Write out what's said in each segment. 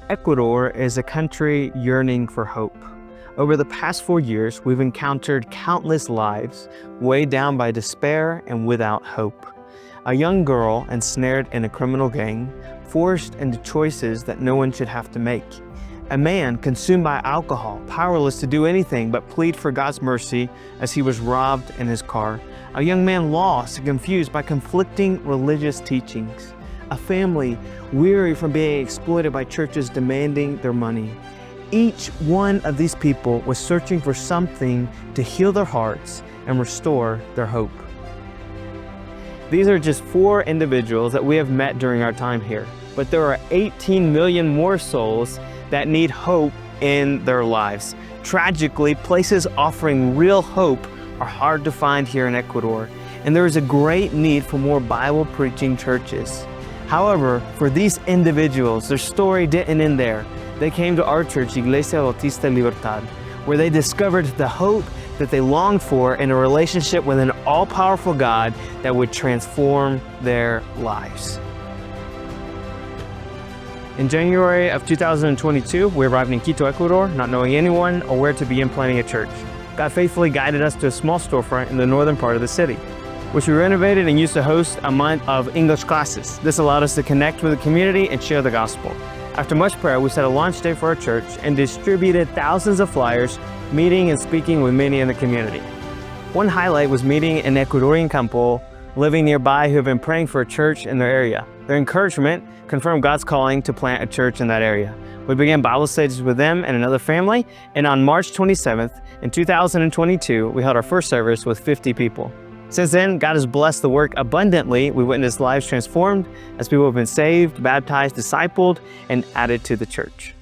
Ecuador is a country yearning for hope. Over the past 4 years, we've encountered countless lives weighed down by despair and without hope. A young girl ensnared in a criminal gang, forced into choices that no one should have to make. A man consumed by alcohol, powerless to do anything but plead for God's mercy as he was robbed in his car. A young man lost and confused by conflicting religious teachings. A family weary from being exploited by churches demanding their money. Each one of these people was searching for something to heal their hearts and restore their hope. These are just 4 individuals that we have met during our time here, but there are 18 million more souls that need hope in their lives. Tragically, places offering real hope are hard to find here in Ecuador, and there is a great need for more Bible-preaching churches. However, for these individuals, their story didn't end there. They came to our church, Iglesia Bautista Libertad, where they discovered the hope that they longed for in a relationship with an all-powerful God that would transform their lives. In January of 2022, we arrived in Quito, Ecuador, not knowing anyone or where to begin planning a church. God faithfully guided us to a small storefront in the northern part of the city, which we renovated and used to host a month of English classes. This allowed us to connect with the community and share the gospel. After much prayer, we set a launch day for our church and distributed thousands of flyers, meeting and speaking with many in the community. One highlight was meeting an Ecuadorian couple living nearby who have been praying for a church in their area. Their encouragement confirmed God's calling to plant a church in that area. We began Bible studies with them and another family, and on March 27th in 2022, we held our first service with 50 people. Since then, God has blessed the work abundantly. We witnessed lives transformed as people have been saved, baptized, discipled, and added to the church.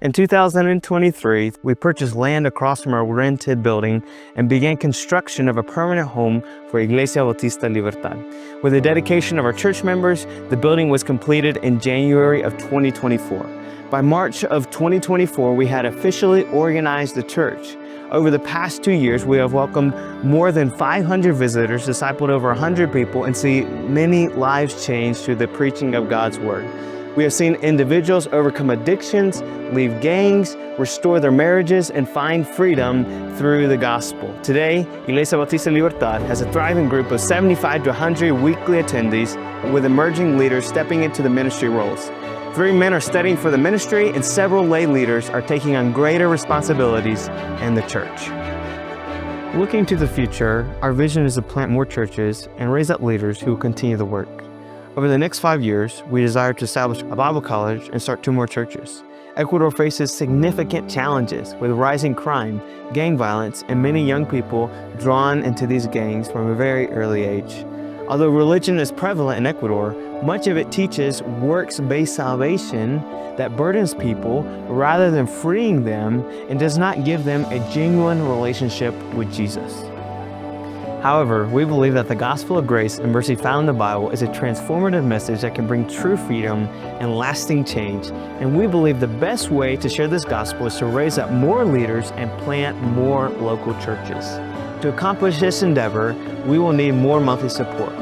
In 2023, we purchased land across from our rented building and began construction of a permanent home for Iglesia Bautista Libertad. With the dedication of our church members, the building was completed in January of 2024. By March of 2024, we had officially organized the church. Over the past 2 years, we have welcomed more than 500 visitors, discipled over 100 people, and seen many lives changed through the preaching of God's Word. We have seen individuals overcome addictions, leave gangs, restore their marriages, and find freedom through the gospel. Today, Iglesia Bautista Libertad has a thriving group of 75 to 100 weekly attendees, with emerging leaders stepping into the ministry roles. 3 men are studying for the ministry, and several lay leaders are taking on greater responsibilities in the church. Looking to the future, our vision is to plant more churches and raise up leaders who will continue the work. Over the next 5 years, we desire to establish a Bible college and start 2 more churches. Ecuador faces significant challenges with rising crime, gang violence, and many young people drawn into these gangs from a very early age. Although religion is prevalent in Ecuador, much of it teaches works-based salvation that burdens people rather than freeing them and does not give them a genuine relationship with Jesus. However, we believe that the gospel of grace and mercy found in the Bible is a transformative message that can bring true freedom and lasting change. And we believe the best way to share this gospel is to raise up more leaders and plant more local churches. To accomplish this endeavor, we will need more monthly support.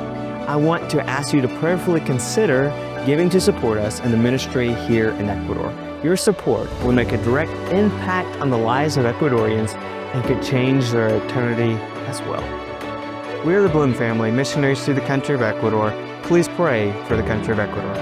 I want to ask you to prayerfully consider giving to support us in the ministry here in Ecuador. Your support will make a direct impact on the lives of Ecuadorians and could change their eternity as well. We are the Bloom family, missionaries to the country of Ecuador. Please pray for the country of Ecuador.